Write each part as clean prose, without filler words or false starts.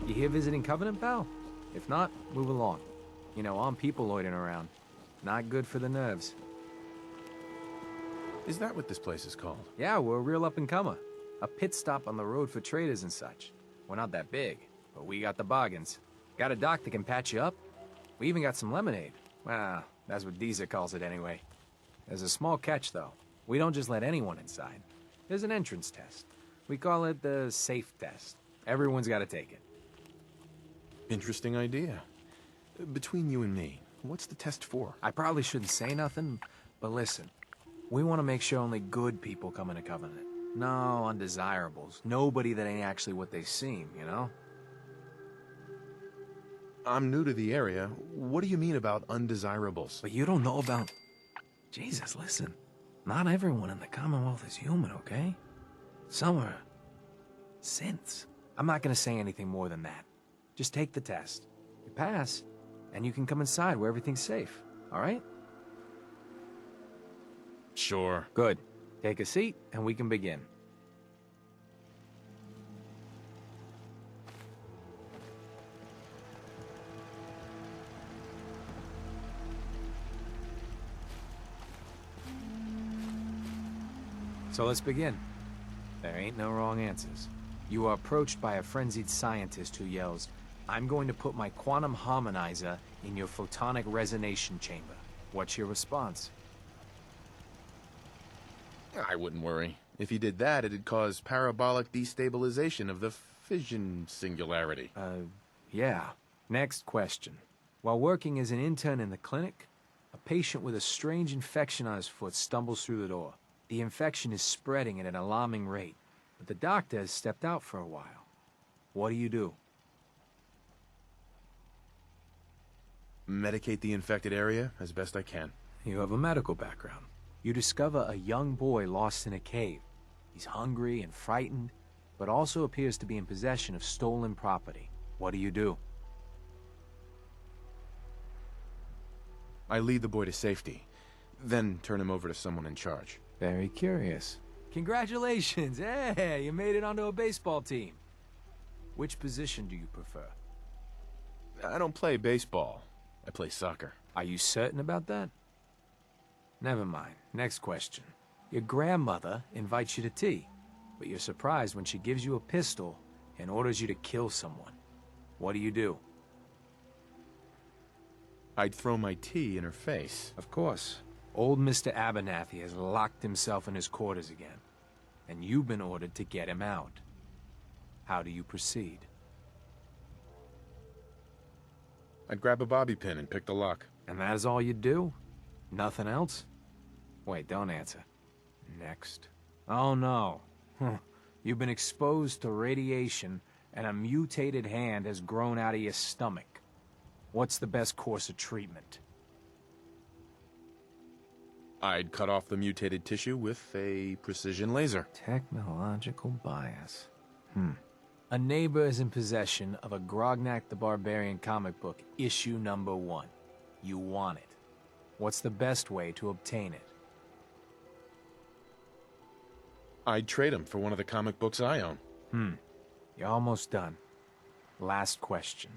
You here visiting Covenant, pal? If not, move along. You know, armed people loitering around. Not good for the nerves. Is that what this place is called? Yeah, we're a real up-and-comer. A pit stop on the road for traders and such. We're not that big, but we got the bargains. Got a dock that can patch you up. We even got some lemonade. Well, that's what Deezer calls it anyway. There's a small catch, though. We don't just let anyone inside. There's an entrance test. We call it the safe test. Everyone's got to take it. Interesting idea. Between you and me, what's the test for? I probably shouldn't say nothing, but listen. We want to make sure only good people come into Covenant. No undesirables. Nobody that ain't actually what they seem, you know? I'm new to the area. What do you mean about undesirables? But you don't know about... Jesus, listen. Not everyone in the Commonwealth is human, okay? Some are... synths. I'm not gonna say anything more than that. Just take the test. You pass, and you can come inside where everything's safe, alright? Sure. Good. Take a seat, and we can begin. So let's begin. There ain't no wrong answers. You are approached by a frenzied scientist who yells, "I'm going to put my quantum harmonizer in your photonic resonation chamber." What's your response? I wouldn't worry. If he did that, it'd cause parabolic destabilization of the fission singularity. Yeah. Next question. While working as an intern in the clinic, a patient with a strange infection on his foot stumbles through the door. The infection is spreading at an alarming rate, but the doctor has stepped out for a while. What do you do? Medicate the infected area as best I can. You have a medical background. You discover a young boy lost in a cave. He's hungry and frightened, but also appears to be in possession of stolen property. What do you do? I lead the boy to safety, then turn him over to someone in charge. Very curious. Congratulations! Hey, you made it onto a baseball team. Which position do you prefer? I don't play baseball. I play soccer. Are you certain about that? Never mind. Next question. Your grandmother invites you to tea, but you're surprised when she gives you a pistol and orders you to kill someone. What do? I'd throw my tea in her face. Of course. Old Mr. Abernathy has locked himself in his quarters again, and you've been ordered to get him out. How do you proceed? I'd grab a bobby pin and pick the lock. And that is all you do? Nothing else? Wait, don't answer. Next. Oh no. You've been exposed to radiation, and a mutated hand has grown out of your stomach. What's the best course of treatment? I'd cut off the mutated tissue with a precision laser. Technological bias. A neighbor is in possession of a Grognak the Barbarian comic book, issue number 1. You want it. What's the best way to obtain it? I'd trade him for one of the comic books I own. You're almost done. Last question.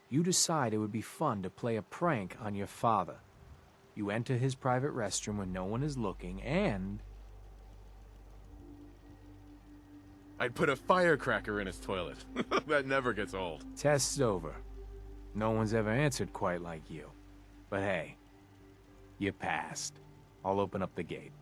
You decide it would be fun to play a prank on your father. You enter his private restroom when no one is looking, and... I'd put a firecracker in his toilet. That never gets old. Test's over. No one's ever answered quite like you. But hey, you passed. I'll open up the gate.